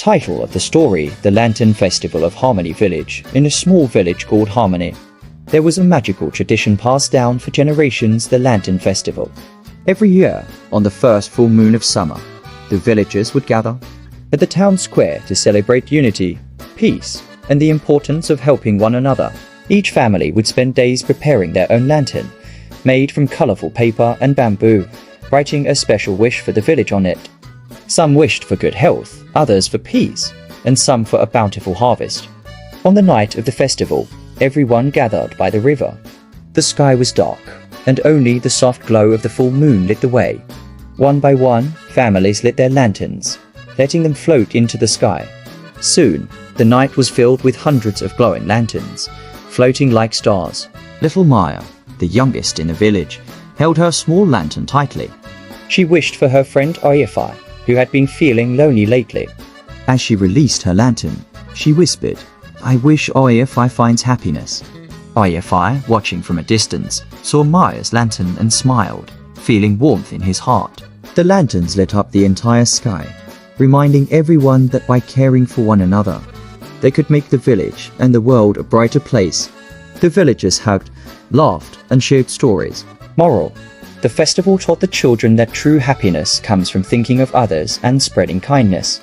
Title of the story: The Lantern Festival of Harmony Village. In a small village called Harmony, there was a magical tradition passed down for generations: the Lantern Festival. Every year, on the first full moon of summer, the villagers would gather at the town square to celebrate unity, peace, and the importance of helping one another. Each family would spend days preparing their own lantern, made from colorful paper and bamboo, writing a special wish for the village on it. Some wished for good health, others for peace, and some for a bountiful harvest. On the night of the festival, everyone gathered by the river. The sky was dark, and only the soft glow of the full moon lit the way. One by one, families lit their lanterns, letting them float into the sky. Soon, the night was filled with hundreds of glowing lanterns, floating like stars. Little Maya, the youngest in the village, held her small lantern tightly. She wished for her friend Oyefai, who had been feeling lonely lately. As she released her lantern, she whispered, "I wish Oyefai finds happiness." Oyefai, watching from a distance, saw Maya's lantern and smiled, feeling warmth in his heart. The lanterns lit up the entire sky, reminding everyone that by caring for one another, they could make the village and the world a brighter place. The villagers hugged, laughed, and shared stories. Moral: the festival taught the children that true happiness comes from thinking of others and spreading kindness.